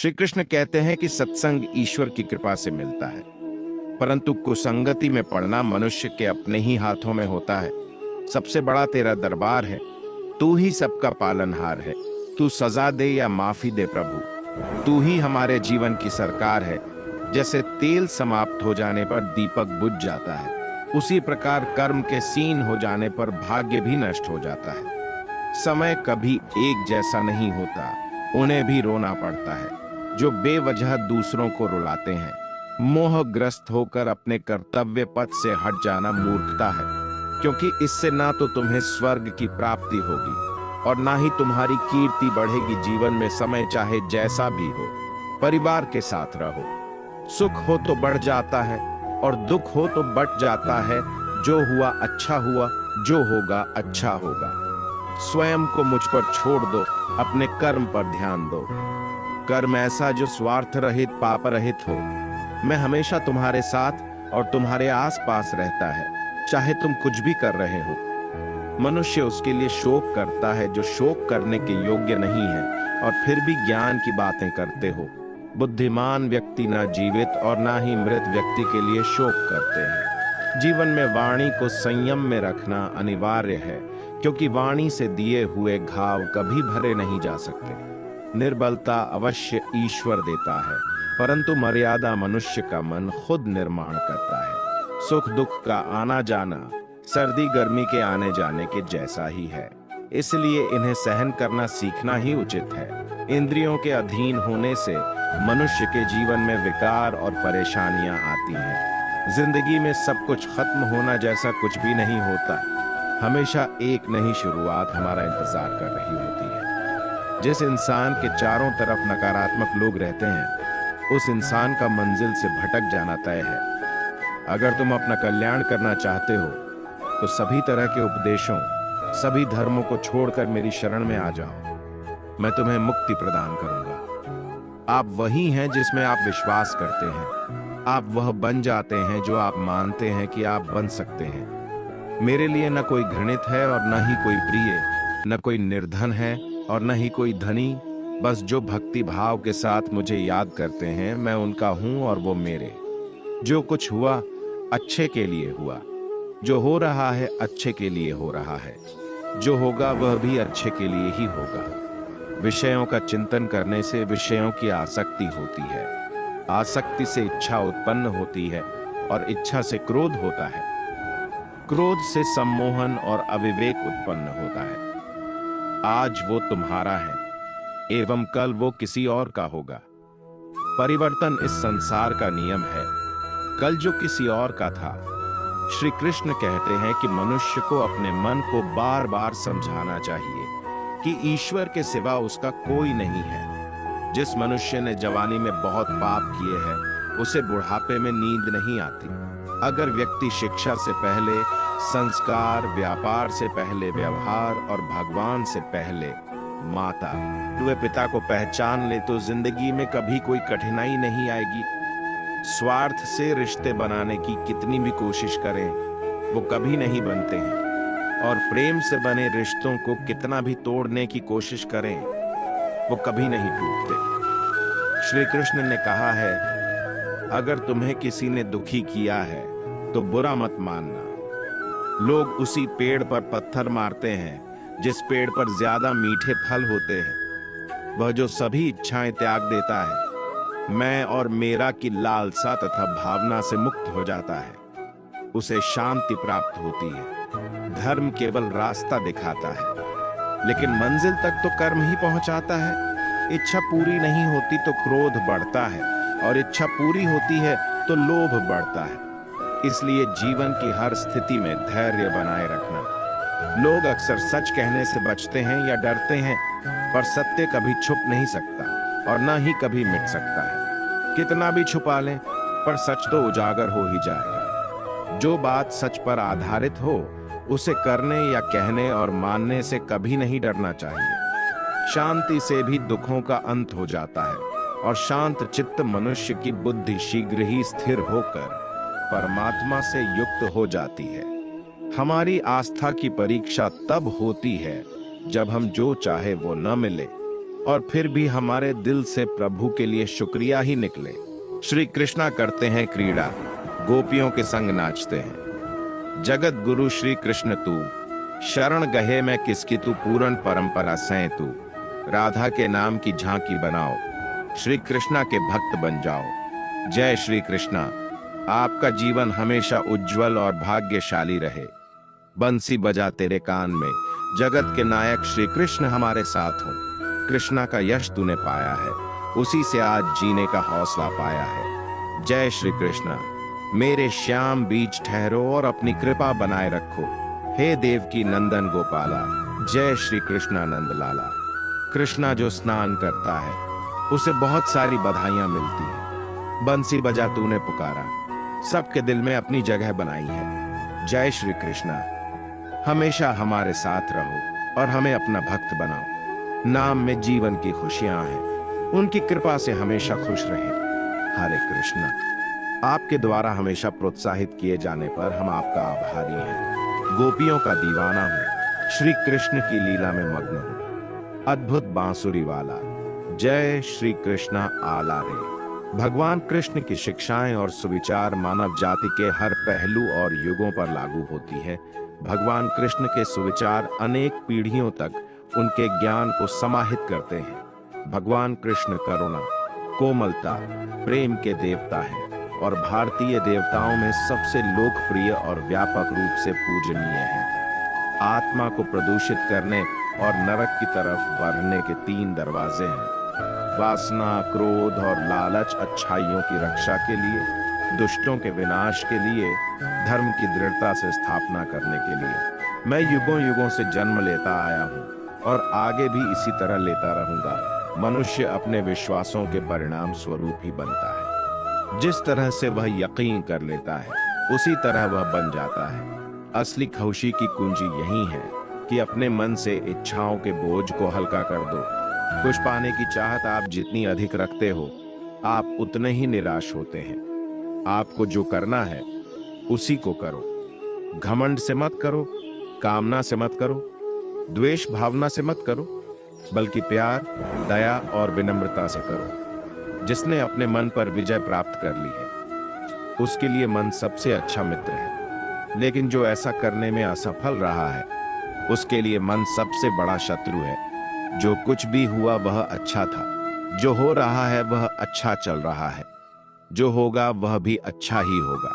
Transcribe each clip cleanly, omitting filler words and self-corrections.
श्री कृष्ण कहते हैं कि सत्संग ईश्वर की कृपा से मिलता है, परंतु कुसंगति में पड़ना मनुष्य के अपने ही हाथों में होता है। सबसे बड़ा तेरा दरबार है, तू ही सबका पालनहार है। तू सजा दे या माफी दे प्रभु, तू ही हमारे जीवन की सरकार है। जैसे तेल समाप्त हो जाने पर दीपक बुझ जाता है, उसी प्रकार कर्म के सीन हो जाने पर भाग्य भी नष्ट हो जाता है। समय कभी एक जैसा नहीं होता, उन्हें भी रोना पड़ता है जो बेवजह दूसरों को रुलाते हैं। मोहग्रस्त होकर अपने कर्तव्य पथ से हट जाना मूर्खता है, क्योंकि इससे ना तो तुम्हें स्वर्ग की प्राप्ति होगी और ना ही तुम्हारी कीर्ति बढ़ेगी। जीवन में समय चाहे जैसा भी हो, परिवार के साथ रहो। सुख हो तो बढ़ जाता है और दुख हो तो बट जाता है। जो हुआ अच्छा हुआ, जो होगा अच्छा होगा। स्वयं को मुझ पर छोड़ दो, अपने कर्म पर ध्यान दो। कर्म ऐसा जो स्वार्थ रहित पाप रहित हो। मैं हमेशा तुम्हारे साथ और तुम्हारे आसपास रहता है, चाहे तुम कुछ भी कर रहे हो। मनुष्य उसके लिए शोक करता है जो शोक करने के योग्य नहीं है, और फिर भी ज्ञान की बातें करते हो। बुद्धिमान व्यक्ति ना जीवित और ना ही मृत व्यक्ति के लिए शोक करते हैं। जीवन में वाणी को संयम में रखना अनिवार्य है, क्योंकि वाणी से दिए हुए घाव कभी भरे नहीं जा सकते। निर्बलता अवश्य ईश्वर देता है, परंतु मर्यादा मनुष्य का मन खुद निर्माण करता है। सुख दुख का आना जाना सर्दी गर्मी के आने जाने के जैसा ही है, इसलिए इन्हें सहन करना सीखना ही उचित है। इंद्रियों के अधीन होने से मनुष्य के जीवन में विकार और परेशानियां आती हैं। जिंदगी में सब कुछ खत्म होना जैसा कुछ भी नहीं होता। हमेशा एक नई शुरुआत हमारा इंतजार कर रही होती है। जिस इंसान के चारों तरफ नकारात्मक लोग रहते हैं, उस इंसान का मंजिल से भटक जाना तय है। अगर तुम अपना कल्याण करना चाहते हो तो सभी तरह के उपदेशों, सभी धर्मों को छोड़कर मेरी शरण में आ जाओ। मैं तुम्हें मुक्ति प्रदान करूंगा। आप वही हैं जिसमें आप विश्वास करते हैं। आप वह बन जाते हैं जो आप मानते हैं कि आप बन सकते हैं। मेरे लिए न कोई घृणित है और न ही कोई प्रिय, न कोई निर्धन है और न ही कोई धनी। बस जो भक्ति भाव के साथ मुझे याद करते हैं, मैं उनका हूं और वो मेरे। जो कुछ हुआ अच्छे के लिए हुआ, जो हो रहा है अच्छे के लिए हो रहा है, जो होगा वह भी अच्छे के लिए ही होगा। विषयों का चिंतन करने से विषयों की आसक्ति होती है, आसक्ति से इच्छा उत्पन्न होती है और इच्छा से क्रोध होता है, क्रोध से सम्मोहन और अविवेक उत्पन्न होता है। आज वो तुम्हारा है एवं कल वो किसी और का होगा। परिवर्तन इस संसार का नियम है। कल जो किसी और का था। श्री कृष्ण कहते हैं कि मनुष्य को अपने मन को बार बार समझाना चाहिए कि ईश्वर के सिवा उसका कोई नहीं है। जिस मनुष्य ने जवानी में बहुत पाप किए हैं, उसे बुढ़ापे में नींद नहीं आती। अगर व्यक्ति शिक्षा से पहले संस्कार, व्यापार से पहले व्यवहार और भगवान से पहले माता व पिता को पहचान ले तो जिंदगी में कभी कोई कठिनाई नहीं आएगी। स्वार्थ से रिश्ते बनाने की कितनी भी कोशिश करें, वो कभी नहीं बनते हैं, और प्रेम से बने रिश्तों को कितना भी तोड़ने की कोशिश करें, वो कभी नहीं टूटते। श्री कृष्ण ने कहा है, अगर तुम्हें किसी ने दुखी किया है तो बुरा मत मानना। लोग उसी पेड़ पर पत्थर मारते हैं जिस पेड़ पर ज्यादा मीठे फल होते हैं। वह जो सभी इच्छाएं त्याग देता है, मैं और मेरा की लालसा तथा भावना से मुक्त हो जाता है, उसे शांति प्राप्त होती है। धर्म केवल रास्ता दिखाता है, लेकिन मंजिल तक तो कर्म ही पहुंचाता है। इच्छा पूरी नहीं होती तो क्रोध बढ़ता है, और इच्छा पूरी होती है तो लोभ बढ़ता है। इसलिए जीवन की हर स्थिति में धैर्य बनाए रखना। लोग अक्सर सच कहने से बचते हैं या डरते हैं, पर सत्य कभी छुप नहीं सकता और न ही कभी मिट सकता है। कितना भी छुपा लें, पर सच तो उजागर हो ही जाएगा। जो बात सच पर आधारित हो, उसे करने या कहने और मानने से कभी नहीं डरना चाहिए। शांति से भी दुखों का अंत हो जाता है, और शांत चित्त मनुष्य की बुद्धि शीघ्र ही स्थिर होकर परमात्मा से युक्त हो जाती है। हमारी आस्था की परीक्षा तब होती है जब हम जो चाहे वो न मिले, और फिर भी हमारे दिल से प्रभु के लिए शुक्रिया ही निकले। श्री कृष्णा करते हैं क्रीड़ा, गोपियों के संग नाचते हैं। जगत गुरु श्री कृष्ण तू, शरण गहे मैं किसकी तू, पूर्ण परंपरा सैं तू। राधा के नाम की झांकी बनाओ, श्री कृष्णा के भक्त बन जाओ। जय श्री कृष्णा। आपका जीवन हमेशा उज्जवल और भाग्यशाली रहे। बंसी बजा तेरे कान में, जगत के नायक श्री कृष्ण हमारे साथ हो। कृष्णा का यश तूने पाया है, उसी से आज जीने का हौसला पाया है। जय श्री कृष्णा। मेरे श्याम बीज ठहरो और अपनी कृपा बनाए रखो, हे देवकी नंदन गोपाला। जय श्री कृष्णा नंद लाला। कृष्णा जो स्नान करता है उसे बहुत सारी बधाइयां मिलती हैं। बंसी बजा तूने पुकारा, सबके दिल में अपनी जगह बनाई है। जय श्री कृष्णा। हमेशा हमारे साथ रहो और हमें अपना भक्त बनाओ। नाम में जीवन की खुशियां हैं, उनकी कृपा से हमेशा खुश रहे। हरे कृष्णा। आपके द्वारा हमेशा प्रोत्साहित किए जाने पर हम आपका आभारी हैं। गोपियों का दीवाना हूं, श्री कृष्ण की लीला में मग्न हूं। अद्भुत बांसुरी वाला, जय श्री कृष्णा आला रे। भगवान कृष्ण की शिक्षाएं और सुविचार मानव जाति के हर पहलू और युगों पर लागू होती है। भगवान कृष्ण के सुविचार अनेक पीढ़ियों तक उनके ज्ञान को समाहित करते हैं। भगवान कृष्ण करुणा, कोमलता, प्रेम के देवता हैं और भारतीय देवताओं में सबसे लोकप्रिय और व्यापक रूप से पूजनीय हैं। आत्मा को प्रदूषित करने और नरक की तरफ बढ़ने के 3 दरवाजे हैं। वासना, क्रोध और लालच अच्छाइयों की रक्षा के लिए, दुष्टों के विनाश के लिए, धर्म की दृढ़ता से स्थापना करने के लिए। मैं युगों युगों से जन्म लेता आया हूँ और आगे भी इसी तरह लेता रहूंगा। मनुष्य अपने विश्वासों के परिणाम स्वरूप ही बनता है। जिस तरह से वह यकीन कर लेता है उसी तरह वह बन जाता है। असली खुशी की कुंजी यही है कि अपने मन से इच्छाओं के बोझ को हल्का कर दो। कुछ पाने की चाहत आप जितनी अधिक रखते हो, आप उतने ही निराश होते हैं। आपको जो करना है उसी को करो। घमंड से मत करो, कामना से मत करो, द्वेष भावना से मत करो, बल्कि प्यार, दया और विनम्रता से करो। जिसने अपने मन पर विजय प्राप्त कर ली है उसके लिए मन सबसे अच्छा मित्र है, लेकिन जो ऐसा करने में असफल रहा है उसके लिए मन सबसे बड़ा शत्रु है। जो कुछ भी हुआ वह अच्छा था, जो हो रहा है वह अच्छा चल रहा है, जो होगा वह भी अच्छा ही होगा।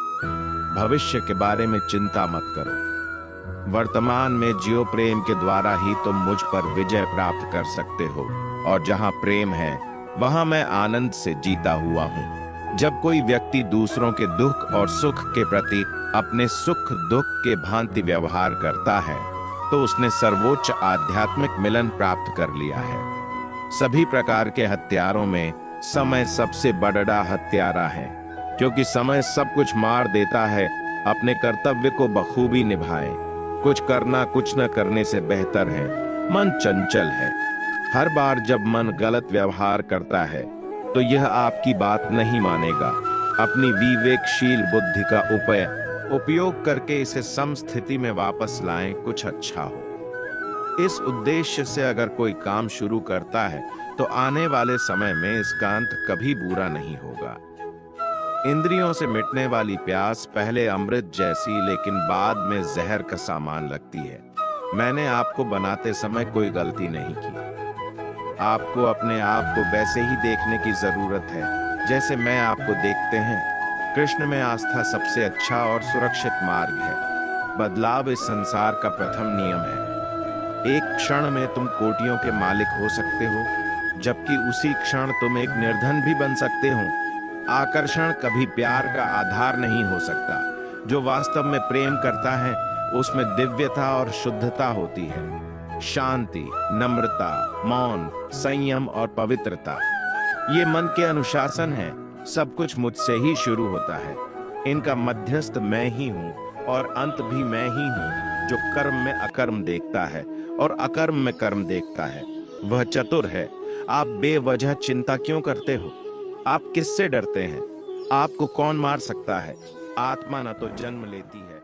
भविष्य के बारे में चिंता मत करो, वर्तमान में जियो। प्रेम के द्वारा ही तुम मुझ पर विजय प्राप्त कर सकते हो, और जहां प्रेम है वहां मैं आनंद से जीता हुआ हूं। जब कोई व्यक्ति दूसरों के दुख और सुख के प्रति अपने सुख दुख के भांति व्यवहार करता है तो उसने सर्वोच्च आध्यात्मिक मिलन प्राप्त कर लिया है। सभी प्रकार के हत्यारों में समय सबसे बड़ा हत्यारा है, क्योंकि समय सब कुछ मार देता है। अपने कर्तव्य को बखूबी निभाए। कुछ करना कुछ न करने से बेहतर है। मन चंचल है। हर बार जब मन गलत व्यवहार करता है तो यह आपकी बात नहीं मानेगा। अपनी विवेकशील बुद्धि का उपयोग करके इसे समस्थिति में वापस लाएं, कुछ अच्छा हो। इस उद्देश्य से अगर कोई काम शुरू करता है तो आने वाले समय में इसका अंत कभी बुरा नहीं होगा। इंद्रियों से मिटने वाली प्यास पहले अमृत जैसी लेकिन बाद में जहर का सामान लगती है। मैंने आपको बनाते समय कोई गलती नहीं की। आपको अपने आप को वैसे ही देखने की जरूरत है जैसे मैं आपको देखते हैं। कृष्ण में आस्था सबसे अच्छा और सुरक्षित मार्ग है। बदलाव इस संसार का प्रथम नियम है। एक क्षण में तुम कोटियों के मालिक हो सकते हो, जबकि उसी क्षण तुम एक निर्धन भी बन सकते हो। आकर्षण कभी प्यार का आधार नहीं हो सकता। जो वास्तव में प्रेम करता है उसमें दिव्यता और शुद्धता होती है। शांति, नम्रता, मौन, संयम और पवित्रता, ये मन के अनुशासन है। सब कुछ मुझसे ही शुरू होता है। इनका मध्यस्थ मैं ही हूँ और अंत भी मैं ही हूँ। जो कर्म में अकर्म देखता है और अकर्म में कर्म देखता है वह चतुर है। आप बेवजह चिंता क्यों करते हो? आप किससे डरते हैं? आपको कौन मार सकता है? आत्मा न तो जन्म लेती है